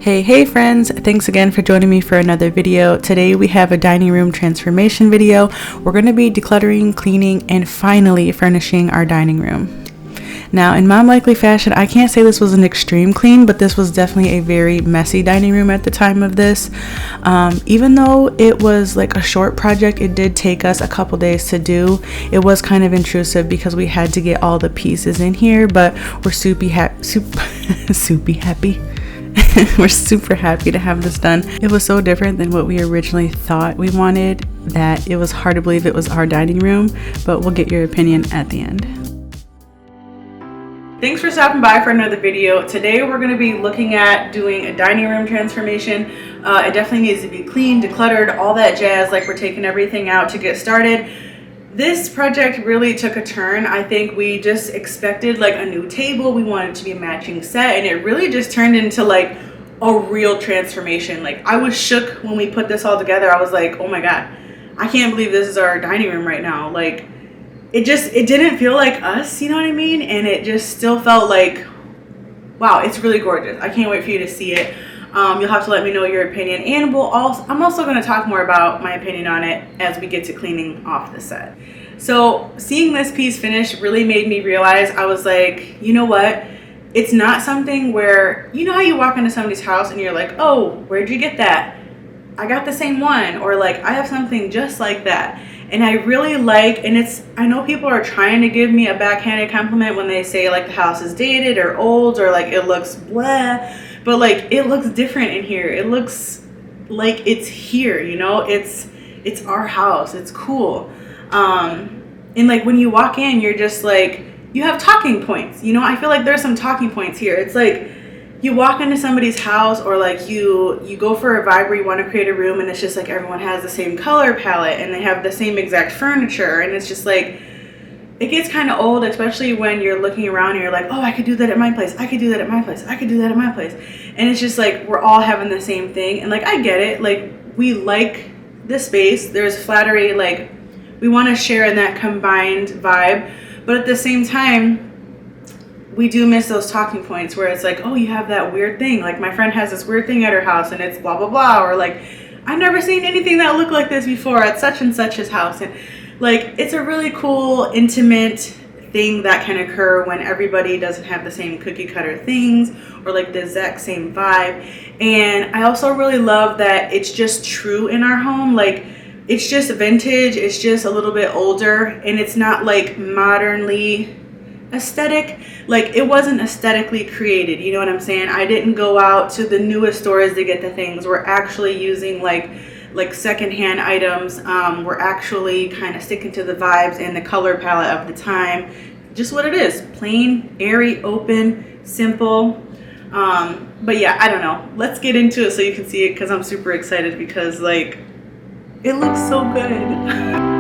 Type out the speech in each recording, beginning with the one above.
Hey friends, thanks again for joining me for another video. Today we have a dining room transformation video. We're going to be decluttering, cleaning, and finally furnishing our dining room. Now in mom likely fashion, I can't say this was an extreme clean, but this was definitely a very messy dining room at the time of this. Even though it was like a short project, it did take us a couple days to do. It was kind of intrusive because we had to get all the pieces in here, but we're soupy happy. We're super happy to have this done. It was so different than what we originally thought we wanted that it was hard to believe it was our dining room, but we'll get your opinion at the end. Thanks for stopping by for another video. Today we're going to be looking at doing a dining room transformation. It definitely needs to be clean, decluttered, all that jazz, like we're taking everything out to get started. This project really took a turn. I think we just expected like a new table. We wanted it to be a matching set, and it really just turned into like a real transformation. Like I was shook when we put this all together. I was like, oh my God, I can't believe this is our dining room right now. Like it didn't feel like us, you know what I mean? And it just still felt like, wow, it's really gorgeous. I can't wait for you to see it. You'll have to let me know your opinion, and I'm also going to talk more about my opinion on it as we get to cleaning off the set. So seeing this piece finish really made me realize, I was like, you know what? It's not something where, you know how you walk into somebody's house and you're like, oh, where'd you get that? I got the same one, or like, I have something just like that. And I really like, and I know people are trying to give me a backhanded compliment when they say like the house is dated or old or like it looks blah. But like it looks different in here. It looks like it's here, you know, it's our house. It's cool. And like when you walk in, you're just like, you have talking points, you know. I feel like there's some talking points here. It's like you walk into somebody's house, or like you go for a vibe where you want to create a room, and it's just like everyone has the same color palette and they have the same exact furniture, and it's just like, it gets kind of old, especially when you're looking around and you're like, oh, I could do that at my place. I could do that at my place. I could do that at my place. And it's just like, we're all having the same thing. And like, I get it. Like, we like the space. There's flattery. Like, we want to share in that combined vibe. But at the same time, we do miss those talking points where it's like, oh, you have that weird thing. Like, my friend has this weird thing at her house and it's blah, blah, blah. Or like, I've never seen anything that looked like this before at such and such's house. And like, it's a really cool, intimate thing that can occur when everybody doesn't have the same cookie cutter things or like the exact same vibe. And I also really love that it's just true in our home. Like, it's just vintage, it's just a little bit older, and it's not like modernly aesthetic. Like, it wasn't aesthetically created, you know what I'm saying? I didn't go out to the newest stores to get the things. We're actually using like secondhand items. We're actually kind of sticking to the vibes and the color palette of the time. Just what it is, plain, airy, open, simple. But yeah, I don't know. Let's get into it so you can see it, because I'm super excited, because like, it looks so good.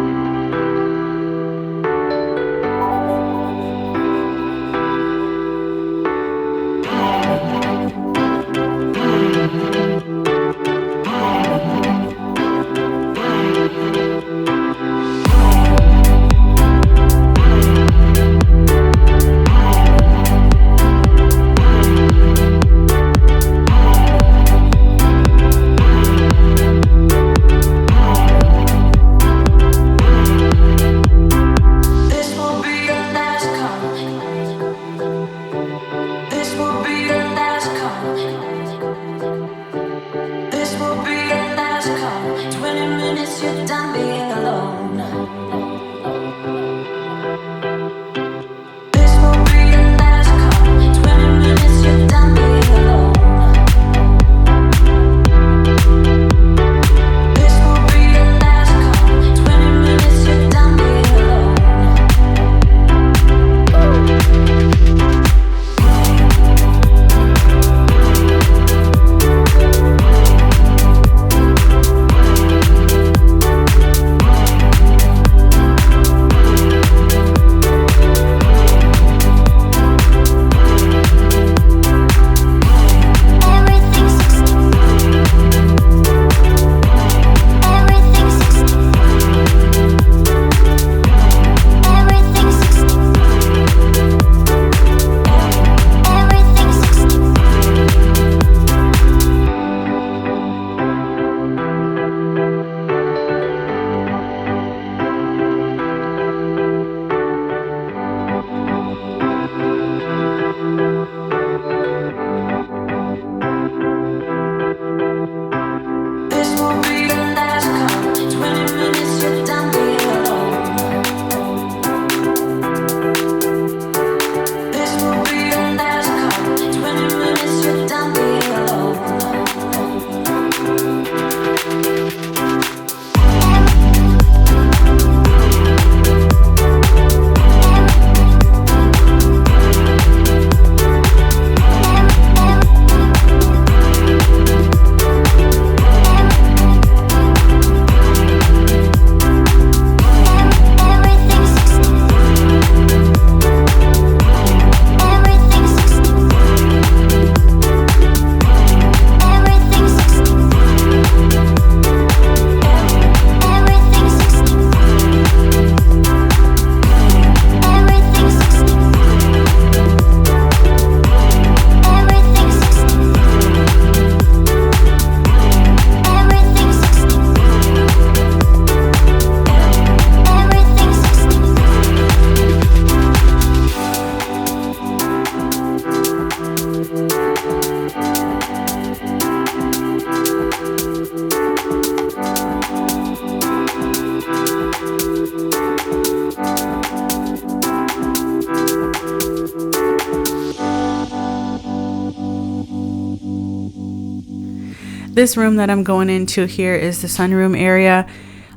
This room that I'm going into here is the sunroom area.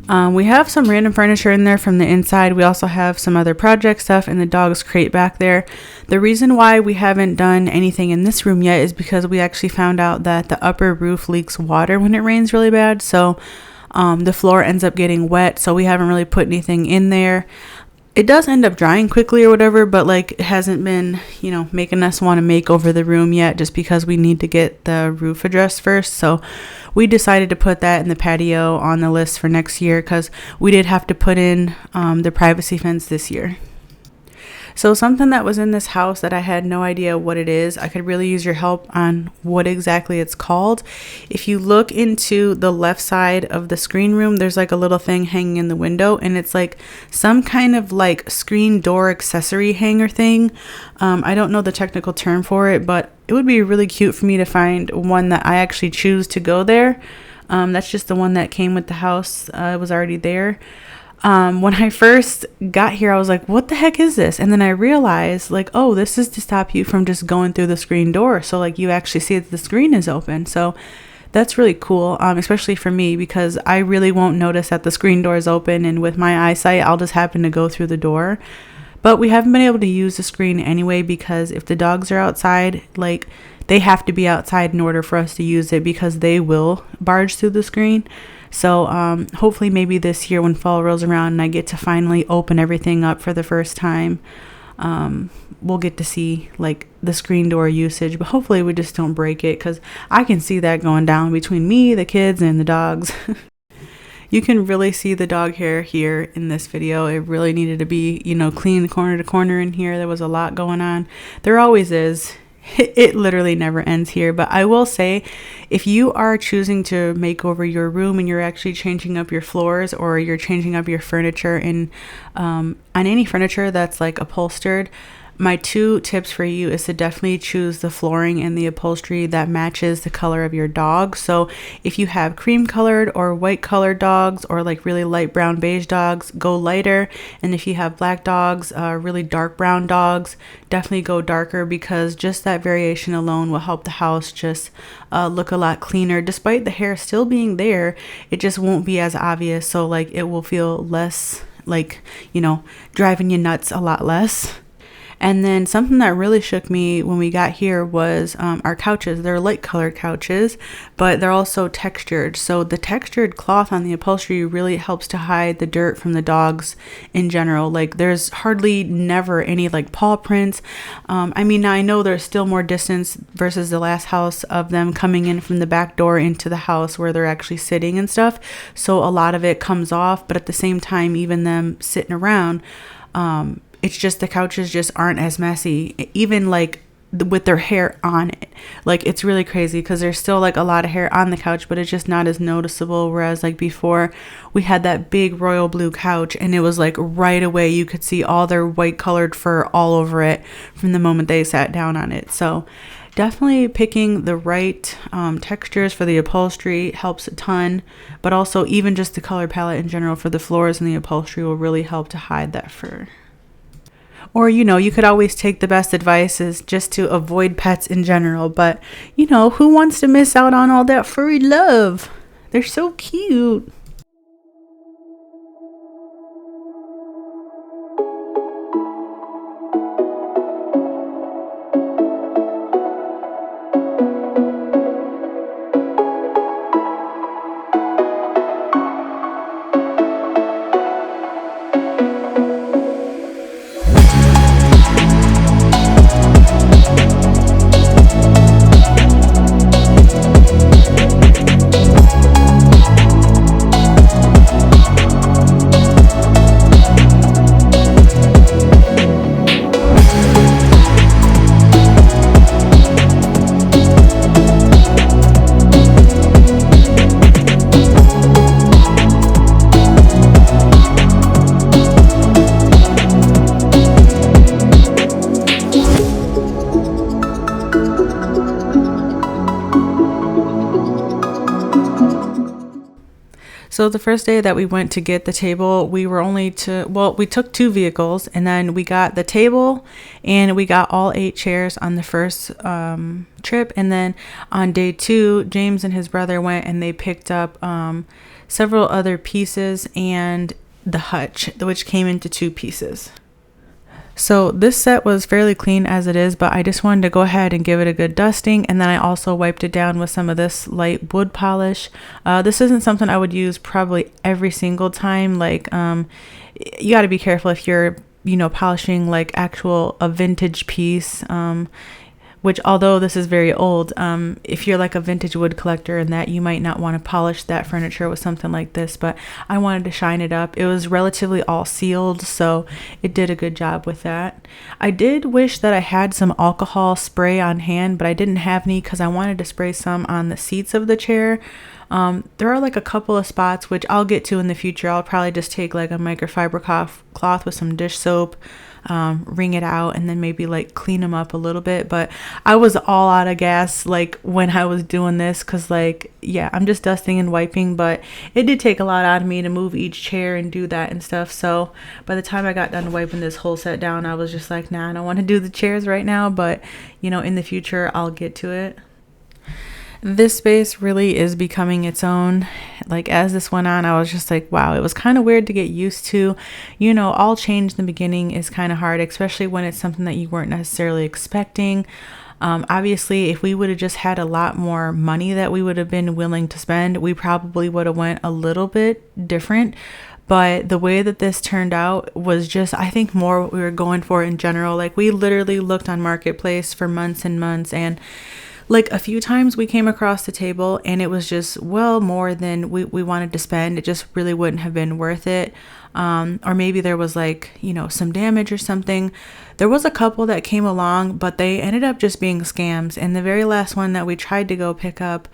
We have some random furniture in there from the inside. We also have some other project stuff in the dog's crate back there. The reason why we haven't done anything in this room yet is because we actually found out that the upper roof leaks water when it rains really bad. So the floor ends up getting wet. So we haven't really put anything in there. It does end up drying quickly or whatever, but like it hasn't been, making us want to make over the room yet, just because we need to get the roof addressed first. So we decided to put that in the patio on the list for next year, because we did have to put in the privacy fence this year. So something that was in this house that I had no idea what it is, I could really use your help on what exactly it's called. If you look into the left side of the screen room, there's like a little thing hanging in the window, and it's like some kind of like screen door accessory hanger thing. I don't know the technical term for it, but it would be really cute for me to find one that I actually choose to go there. That's just the one that came with the house. It was already there. When I first got here, I was like, what the heck is this? And then I realized, like, oh, this is to stop you from just going through the screen door. So like you actually see that the screen is open. So that's really cool, especially for me, because I really won't notice that the screen door is open, and with my eyesight, I'll just happen to go through the door. But we haven't been able to use the screen anyway, because if the dogs are outside, like they have to be outside in order for us to use it, because they will barge through the screen. So hopefully maybe this year when fall rolls around and I get to finally open everything up for the first time, we'll get to see like the screen door usage. But hopefully we just don't break it, because I can see that going down between me, the kids, and the dogs. You can really see the dog hair here in this video. It really needed to be, clean corner to corner in here. There was a lot going on. There always is. It literally never ends here. But I will say, if you are choosing to make over your room and you're actually changing up your floors, or you're changing up your furniture on any furniture that's like upholstered, my 2 tips for you is to definitely choose the flooring and the upholstery that matches the color of your dog. So if you have cream colored or white colored dogs, or like really light brown beige dogs, go lighter. And if you have black dogs, really dark brown dogs, definitely go darker, because just that variation alone will help the house just look a lot cleaner. Despite the hair still being there, it just won't be as obvious. So like it will feel less like, driving you nuts a lot less. And then something that really shook me when we got here was our couches. They're light colored couches, but they're also textured. So the textured cloth on the upholstery really helps to hide the dirt from the dogs in general. Like there's hardly never any like paw prints. Now I know there's still more distance versus the last house of them coming in from the back door into the house where they're actually sitting and stuff. So a lot of it comes off, but at the same time, even them sitting around, it's just the couches just aren't as messy, even like with their hair on it. Like it's really crazy, because there's still like a lot of hair on the couch, but it's just not as noticeable. Whereas like before, we had that big royal blue couch, and it was like right away you could see all their white colored fur all over it from the moment they sat down on it. So definitely picking the right textures for the upholstery helps a ton, but also even just the color palette in general for the floors and the upholstery will really help to hide that fur. Or, you could always take the best advice is just to avoid pets in general. But, who wants to miss out on all that furry love? They're so cute. So the first day that we went to get the table, we took 2 vehicles, and then we got the table and we got all 8 chairs on the first trip. And then on day 2, James and his brother went and they picked up several other pieces and the hutch, which came into 2 pieces. So this set was fairly clean as it is, but I just wanted to go ahead and give it a good dusting. And then I also wiped it down with some of this light wood polish. This isn't something I would use probably every single time. Like, you got to be careful if you're, polishing like a vintage piece. Which, although this is very old, if you're like a vintage wood collector and that, you might not want to polish that furniture with something like this, but I wanted to shine it up. It was relatively all sealed, so it did a good job with that. I did wish that I had some alcohol spray on hand, but I didn't have any because I wanted to spray some on the seats of the chair. There are like a couple of spots, which I'll get to in the future. I'll probably just take like a microfiber cloth with some dish soap, wring it out, and then maybe like clean them up a little bit. But I was all out of gas like when I was doing this, because I'm just dusting and wiping, but it did take a lot out of me to move each chair and do that and stuff. So by the time I got done wiping this whole set down, I was just like, nah, I don't want to do the chairs right now, but in the future I'll get to it. This space really is becoming its own. Like, as this went on, I was just like, wow, it was kind of weird to get used to. All change in the beginning is kind of hard, especially when it's something that you weren't necessarily expecting. Obviously, if we would have just had a lot more money that we would have been willing to spend, we probably would have went a little bit different. But the way that this turned out was just, I think, more what we were going for in general. Like, we literally looked on Marketplace for months and months, and like a few times we came across the table and it was just well more than we wanted to spend. It just really wouldn't have been worth it. Or maybe there was some damage or something. There was a couple that came along, but they ended up just being scams. And the very last one that we tried to go pick up,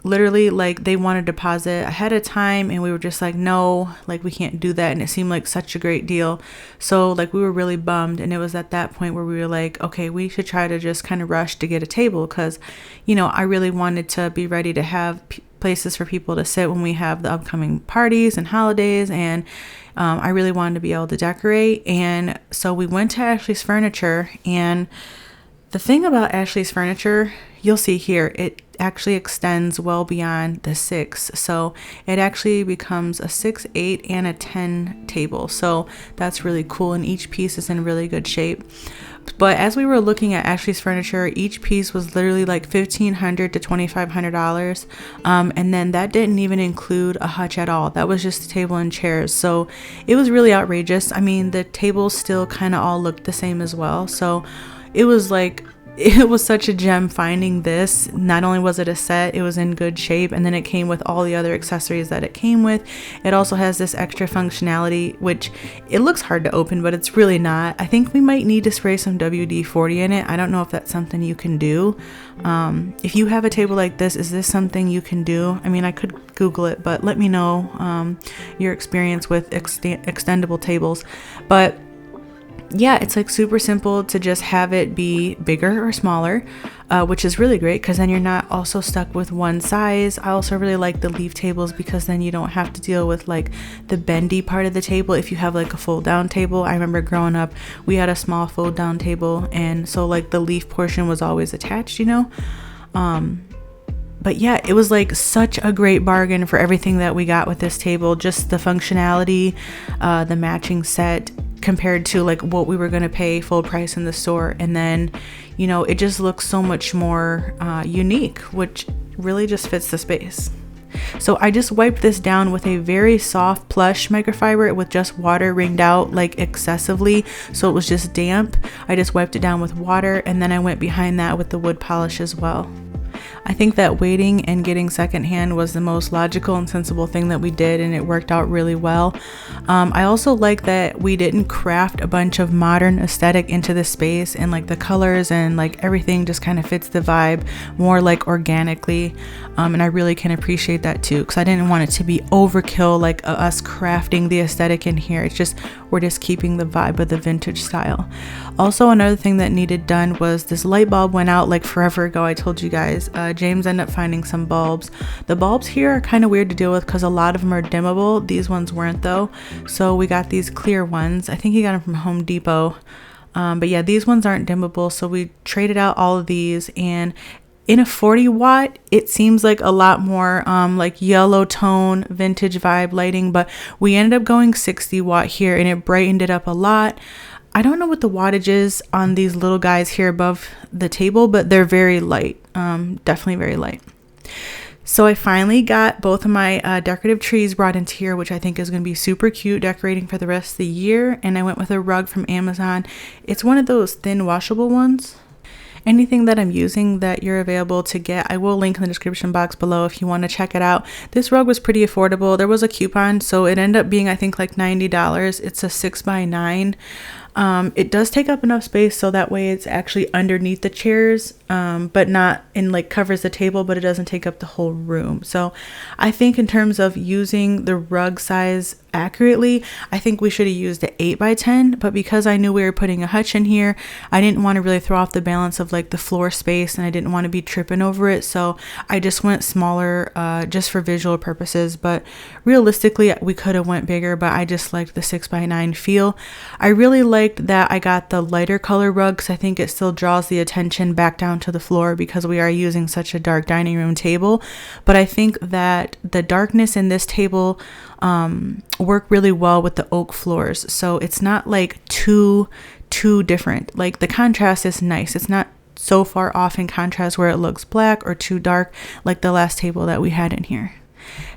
literally they wanted to deposit ahead of time, and we were just like, no, we can't do that. And it seemed like such a great deal, so we were really bummed. And it was at that point where we were like, okay, we should try to just kind of rush to get a table, because I really wanted to be ready to have places for people to sit when we have the upcoming parties and holidays, and I really wanted to be able to decorate. And so we went to Ashley's Furniture, and the thing about Ashley's Furniture, you'll see here, it actually extends well beyond the 6. So it actually becomes a 6, 8, and a 10 table. So that's really cool, and each piece is in really good shape. But as we were looking at Ashley's Furniture, each piece was literally like $1,500 to $2,500. And then that didn't even include a hutch at all. That was just the table and chairs. So it was really outrageous. I mean, the tables still kind of all looked the same as well. So it was such a gem finding this. Not only was it a set, it was in good shape, and then it came with all the other accessories that it came with. It also has this extra functionality, which it looks hard to open, but it's really not. I think we might need to spray some WD-40 in it. I don't know if that's something you can do. If you have a table like this, is this something you can do? I mean, I could Google it, but let me know your experience with extendable tables. But yeah, it's super simple to just have it be bigger or smaller, which is really great, because then you're not also stuck with one size. I also really like the leaf tables, because then you don't have to deal with the bendy part of the table if you have a fold down table. I remember growing up, we had a small fold down table, and so the leaf portion was always attached, But yeah, it was such a great bargain for everything that we got with this table. Just the functionality, the matching set compared to what we were going to pay full price in the store. And then, it just looks so much more unique, which really just fits the space. So I just wiped this down with a very soft plush microfiber with just water wringed out excessively, so it was just damp. I just wiped it down with water, and then I went behind that with the wood polish as well. I think that waiting and getting secondhand was the most logical and sensible thing that we did, and it worked out really well. I also like that we didn't craft a bunch of modern aesthetic into the space, and the colors and everything just kind of fits the vibe more organically. And I really can appreciate that too, because I didn't want it to be overkill, us crafting the aesthetic in here. It's just we're just keeping the vibe of the vintage style. Also, another thing that needed done was this light bulb went out like forever ago. I told you guys. James ended up finding some bulbs. The bulbs here are kind of weird to deal with because a lot of them are dimmable. These ones weren't though. So we got these clear ones. I think he got them from Home Depot. But yeah, these ones aren't dimmable. So we traded out all of these, and in a 40 watt, it seems like a lot more like yellow tone vintage vibe lighting, but we ended up going 60 watt here and it brightened it up a lot. I don't know what the wattage is on these little guys here above the table, but they're very light, definitely very light. So I finally got both of my decorative trees brought into here, which I think is going to be super cute decorating for the rest of the year. And I went with a rug from Amazon. It's one of those thin washable ones. Anything that I'm using that you're available to get, I will link in the description box below if you want to check it out. This rug was pretty affordable. There was a coupon, so it ended up being, I think, like $90. It's a 6x9. It does take up enough space so that way it's actually underneath the chairs, but not in like covers the table, but it doesn't take up the whole room. So I think in terms of using the rug size accurately, I think we should have used an 8x10, but because I knew we were putting a hutch in here, I didn't want to really throw off the balance of like the floor space, and I didn't want to be tripping over it, so I just went smaller just for visual purposes. But realistically we could have went bigger, but I just liked the 6x9 feel. I really liked that I got the lighter color rug because I think it still draws the attention back down to the floor because we are using such a dark dining room table. But I think that the darkness in this table work really well with the oak floors, so it's not like too different. Like the contrast is nice. It's not so far off in contrast where it looks black or too dark like the last table that we had in here.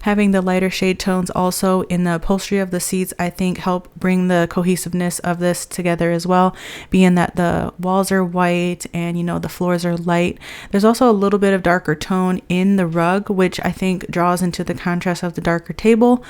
Having the lighter shade tones also in the upholstery of the seats, I think help bring the cohesiveness of this together as well, being that the walls are white and the floors are light. There's also a little bit of darker tone in the rug, which I think draws into the contrast of the darker table.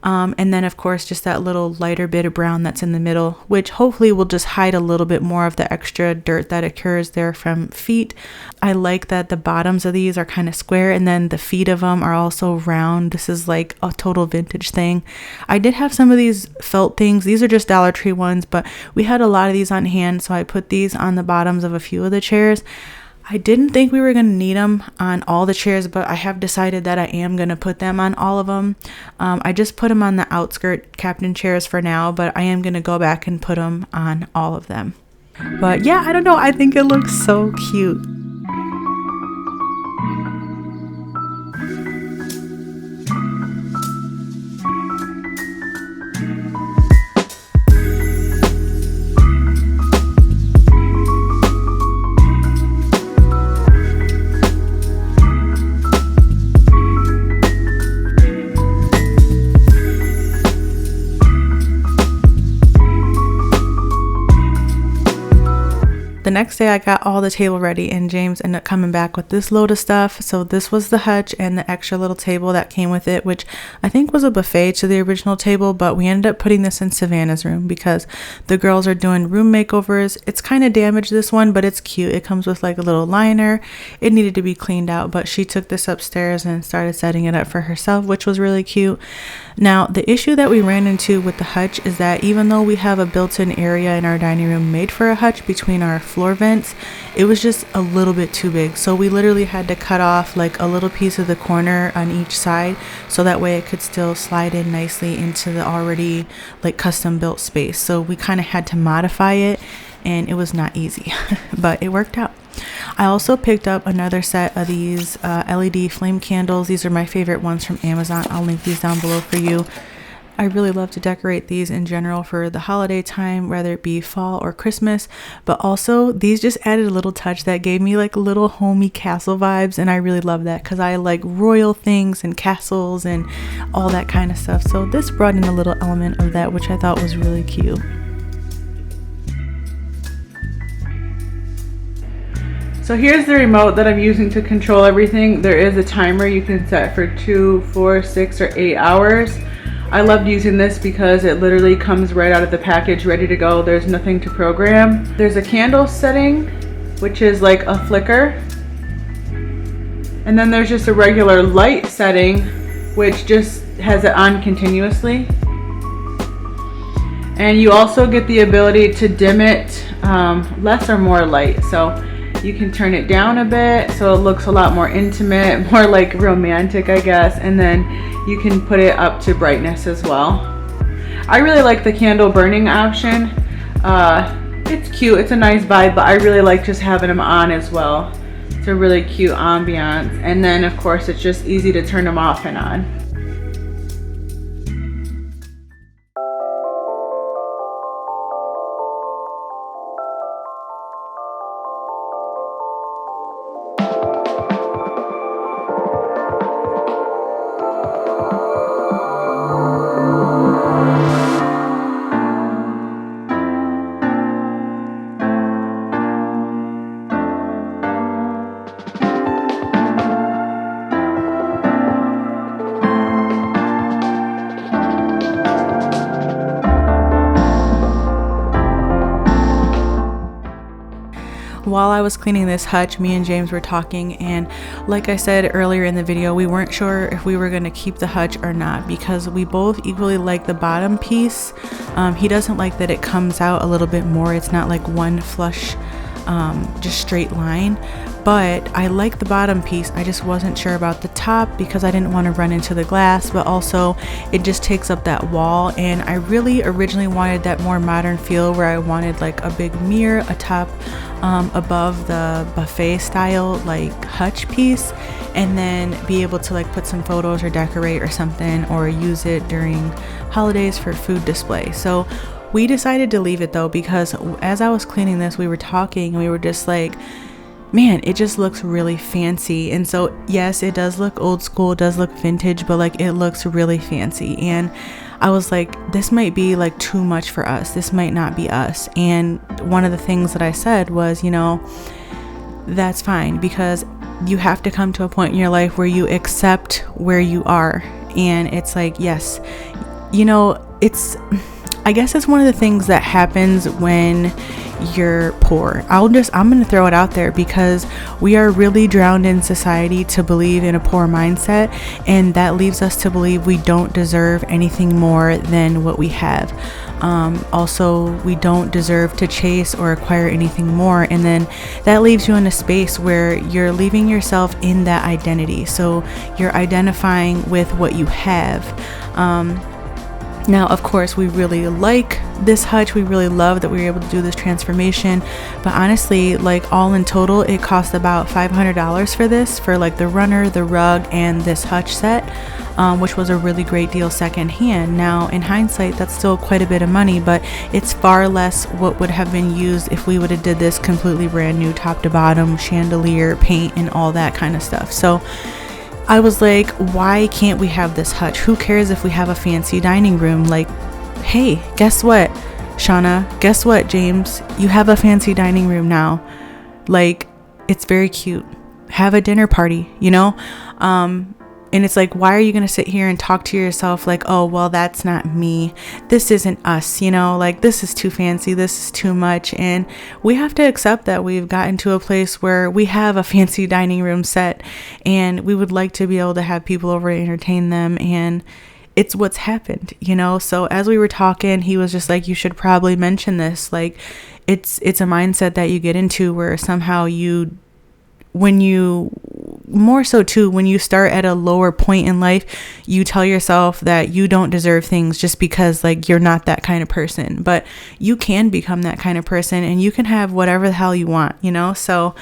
And then of course just that little lighter bit of brown that's in the middle, which hopefully will just hide a little bit more of the extra dirt that occurs there from feet. I like that the bottoms of these are kind of square and then the feet of them are also round. This is like a total vintage thing. I did have some of these felt things. These are just Dollar Tree ones, but we had a lot of these on hand, so I put these on the bottoms of a few of the chairs. I didn't think we were going to need them on all the chairs, but I have decided that I am going to put them on all of them. I just put them on the outskirt captain chairs for now, but I am going to go back and put them on all of them. But yeah, I don't know. I think it looks so cute. The next day I got all the table ready and James ended up coming back with this load of stuff. So this was the hutch and the extra little table that came with it, which I think was a buffet to the original table, but we ended up putting this in Savannah's room because the girls are doing room makeovers. It's kind of damaged, this one, but it's cute. It comes with like a little liner. It needed to be cleaned out, but she took this upstairs and started setting it up for herself, which was really cute. Now, the issue that we ran into with the hutch is that even though we have a built-in area in our dining room made for a hutch between our floor vents, it was just a little bit too big. So we literally had to cut off like a little piece of the corner on each side so that way it could still slide in nicely into the already like custom built space. So we kind of had to modify it and it was not easy, but it worked out. I also picked up another set of these LED flame candles. These are my favorite ones from Amazon. I'll link these down below for you. I really love to decorate these in general for the holiday time, whether it be fall or Christmas, but also these just added a little touch that gave me like little homey castle vibes, and I really love that because I like royal things and castles and all that kind of stuff. So this brought in a little element of that, which I thought was really cute. So here's the remote that I'm using to control everything. There is a timer you can set for 2, 4, 6, or 8 hours. I loved using this because it literally comes right out of the package ready to go. There's nothing to program. There's a candle setting, which is like a flicker. And then there's just a regular light setting, which just has it on continuously. And you also get the ability to dim it less or more light. So you can turn it down a bit so it looks a lot more intimate, more like romantic, I guess. And then you can put it up to brightness as well. I really like the candle burning option. It's cute, it's a nice vibe, but I really like just having them on as well. It's a really cute ambiance. And then of course it's just easy to turn them off and on. While I was cleaning this hutch, me and James were talking, and like I said earlier in the video, we weren't sure if we were going to keep the hutch or not because we both equally like the bottom piece. He doesn't like that it comes out a little bit more. It's not like one flush, just straight line. But I like the bottom piece. I just wasn't sure about the top because I didn't want to run into the glass, but also it just takes up that wall. And I really originally wanted that more modern feel where I wanted like a big mirror atop above the buffet style like hutch piece, and then be able to like put some photos or decorate or something, or use it during holidays for food display. So we decided to leave it though, because as I was cleaning this, we were talking and we were just like, man, it just looks really fancy. And so yes, it does look old school, it does look vintage, but like it looks really fancy. And I was like, this might be like too much for us. This might not be us. And one of the things that I said was, you know, that's fine, because you have to come to a point in your life where you accept where you are. And it's like, yes, you know, I guess it's one of the things that happens when you're poor. I'm going to throw it out there, because we are really drowned in society to believe in a poor mindset, and that leaves us to believe we don't deserve anything more than what we have. Also, we don't deserve to chase or acquire anything more, and then that leaves you in a space where you're leaving yourself in that identity. So you're identifying with what you have. Now, of course, we really like this hutch. We really love that we were able to do this transformation. But honestly, like all in total, it cost about $500 for this, for like the runner, the rug, and this hutch set, which was a really great deal secondhand. Now, in hindsight, that's still quite a bit of money, but it's far less what would have been used if we would have did this completely brand new, top to bottom, chandelier, paint, and all that kind of stuff. So I was like, why can't we have this hutch? Who cares if we have a fancy dining room? Like, hey, guess what, Shauna? Guess what, James? You have a fancy dining room now. Like, it's very cute. Have a dinner party, you know? And it's like, why are you going to sit here and talk to yourself like, oh, well, that's not me. This isn't us, you know, like this is too fancy. This is too much. And we have to accept that we've gotten to a place where we have a fancy dining room set, and we would like to be able to have people over to entertain them. And it's what's happened, you know? So as we were talking, he was just like, you should probably mention this. Like, it's a mindset that you get into where somehow when you start at a lower point in life, you tell yourself that you don't deserve things just because like you're not that kind of person. But you can become that kind of person, and you can have whatever the hell you want, you know? So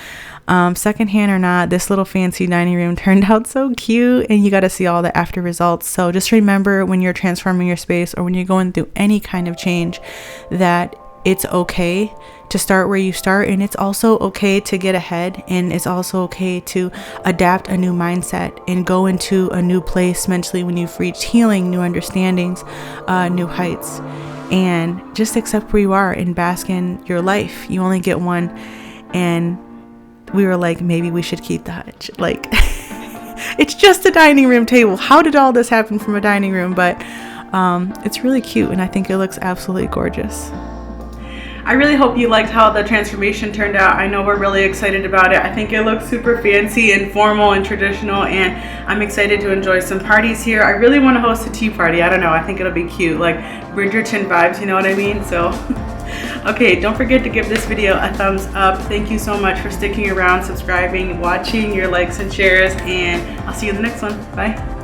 secondhand or not, this little fancy dining room turned out so cute, and you got to see all the after results. So just remember, when you're transforming your space or when you're going through any kind of change, that it's okay to start where you start, and it's also okay to get ahead, and it's also okay to adapt a new mindset and go into a new place mentally when you've reached healing, new understandings, new heights, and just accept where you are and bask in your life. You only get one. And we were like, maybe we should keep the hutch. Like, it's just a dining room table. How did all this happen from a dining room? But it's really cute, and I think it looks absolutely gorgeous. I really hope you liked how the transformation turned out. I know we're really excited about it. I think it looks super fancy and formal and traditional, and I'm excited to enjoy some parties here. I really want to host a tea party. I don't know, I think it'll be cute, like Bridgerton vibes, you know what I mean? So okay, don't forget to give this video a thumbs up. Thank you so much for sticking around, subscribing, watching, your likes and shares, and I'll see you in the next one. Bye.